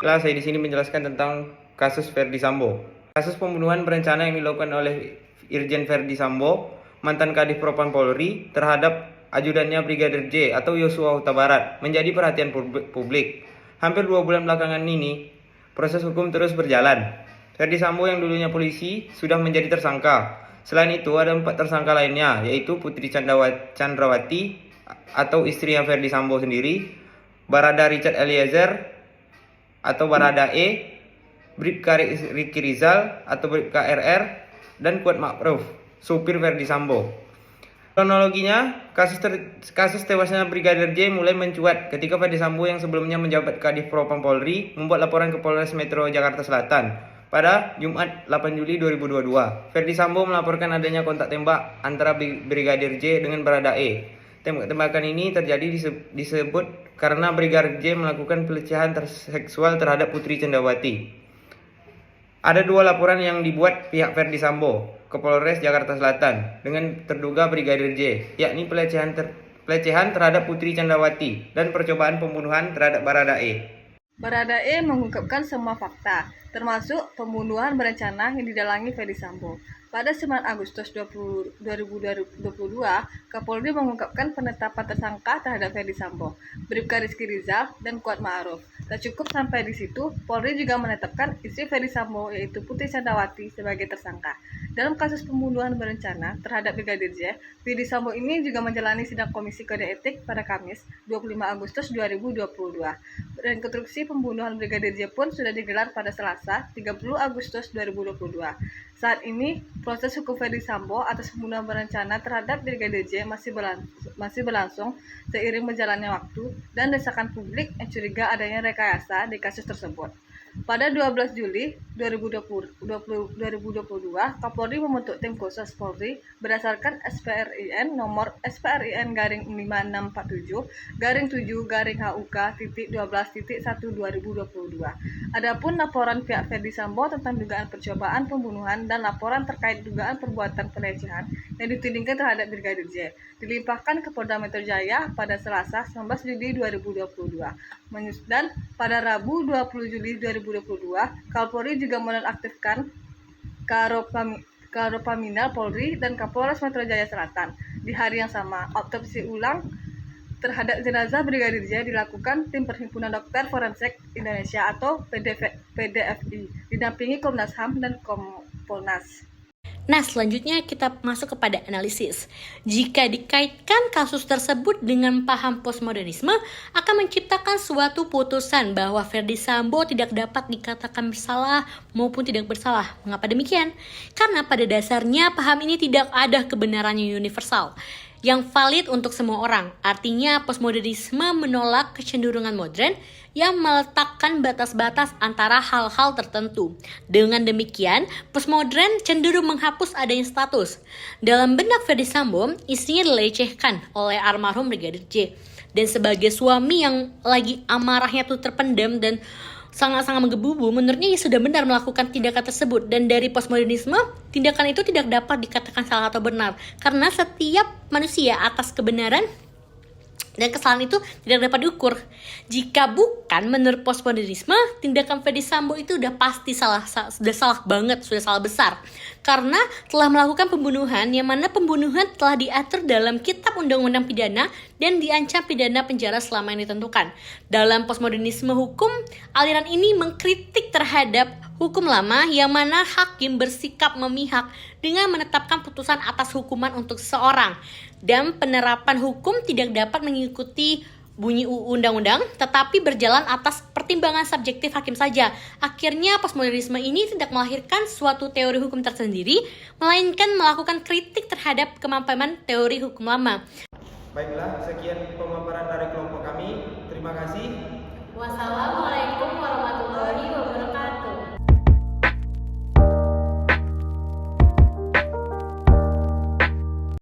Baiklah, saya di sini menjelaskan tentang kasus Verdi Sambo. Kasus pembunuhan berencana yang dilakukan oleh Irjen Verdi Sambo, mantan Kadif Propam Polri, terhadap ajudannya Brigadir J atau Yosua Huta Barat menjadi perhatian publik. Hampir 2 bulan belakangan ini, proses hukum terus berjalan. Verdi Sambo yang dulunya polisi sudah menjadi tersangka. Selain itu, ada 4 tersangka lainnya, yaitu Putri Chandrawati atau istrinya Verdi Sambo sendiri, Barada Richard Eliezer atau Barada E, Bribka Riki Rizal atau Bribka RR, dan Kuat Ma'ruf, supir Verdi Sambo. Kronologinya, kasus tewasnya Brigadir J mulai mencuat ketika Verdi Sambo yang sebelumnya menjabat Kadif Propam Polri membuat laporan ke Polres Metro Jakarta Selatan pada Jumat 8 Juli 2022. Verdi Sambo melaporkan adanya kontak tembak antara Brigadir J dengan Barada E. Tembak-tembakan ini terjadi disebut karena Brigadir J melakukan pelecehan seksual terhadap Putri Chandrawati. Ada 2 laporan yang dibuat pihak Verdi Sambo ke Polres Jakarta Selatan dengan terduga Brigadir J, yakni pelecehan terhadap Putri Chandrawati dan percobaan pembunuhan terhadap Barada E. Barada E mengungkapkan semua fakta, termasuk pembunuhan berencana yang didalangi Verdi Sambo. Pada 9 Agustus 2022, Kapolri mengungkapkan penetapan tersangka terhadap Verdi Sambo, Bribka Rizky Rizal, dan Kuat Ma'ruf. Tak cukup sampai di situ, Polri juga menetapkan istri Verdi Sambo, yaitu Putri Chandrawati, sebagai tersangka. Dalam kasus pembunuhan berencana terhadap Brigadir J, Verdi Sambo ini juga menjalani sidang Komisi Kode Etik pada Kamis 25 Agustus 2022. Dan konstruksi pembunuhan Brigadir J pun sudah digelar pada Selasa 30 Agustus 2022. Saat ini, proses hukum Verdi Sambo atas pembunuhan berencana terhadap Brigadir J masih berlangsung seiring berjalannya waktu dan desakan publik yang curiga adanya rekayasa di kasus tersebut. Pada 12 Juli 2022, Kapolri membentuk tim khusus Polri berdasarkan SPRIN nomor SPRIN-7-HUK-12.1/2022. Adapun laporan pihak Verdi Sambo tentang dugaan percobaan pembunuhan dan laporan terkait dugaan perbuatan pelecehan yang ditudingkan terhadap Brigadir J dilimpahkan ke Polda Metro Jaya pada Selasa 19 Juli 2022. Dan pada Rabu 20 Juli 2022, Kapolri juga menonaktifkan Karopaminal Polri dan Kapolres Metro Jaya Selatan. Di hari yang sama, autopsi ulang terhadap jenazah Brigadir J dilakukan tim Perhimpunan Dokter Forensik Indonesia atau PDFI, didampingi Komnas HAM dan Kompolnas. Nah, selanjutnya kita masuk kepada analisis. Jika dikaitkan kasus tersebut dengan paham postmodernisme, akan menciptakan suatu putusan bahwa Verdi Sambo tidak dapat dikatakan bersalah maupun tidak bersalah. Mengapa demikian? Karena pada dasarnya paham ini tidak ada kebenarannya universal yang valid untuk semua orang. Artinya postmodernisme menolak kecenderungan modern yang meletakkan batas-batas antara hal-hal tertentu. Dengan demikian, postmodern cenderung menghapus adanya status. Dalam benak Verdi Sambo, istrinya dilecehkan oleh almarhum Brigadir J. Dan sebagai suami yang lagi amarahnya tuh terpendam dan sangat-sangat menggebu-gebu, menurutnya ia sudah benar melakukan tindakan tersebut. Dan dari postmodernisme, tindakan itu tidak dapat dikatakan salah atau benar, karena setiap manusia atas kebenaran dan kesalahan itu tidak dapat diukur. Jika bukan menurut postmodernisme, tindakan Verdi Sambo itu udah pasti sudah salah banget, sudah salah besar. Karena telah melakukan pembunuhan yang mana pembunuhan telah diatur dalam Kitab Undang-Undang Pidana dan diancam pidana penjara selama yang ditentukan. Dalam postmodernisme hukum, aliran ini mengkritik terhadap hukum lama yang mana hakim bersikap memihak dengan menetapkan putusan atas hukuman untuk seseorang. Dan penerapan hukum tidak dapat mengikuti bunyi undang-undang, tetapi berjalan atas pertimbangan subjektif hakim saja. Akhirnya postmodernisme ini tidak melahirkan suatu teori hukum tersendiri, melainkan melakukan kritik terhadap kemapanan teori hukum lama. Baiklah, sekian pemaparan dari kelompok kami. Terima kasih. Wassalamualaikum warahmatullahi wabarakatuh.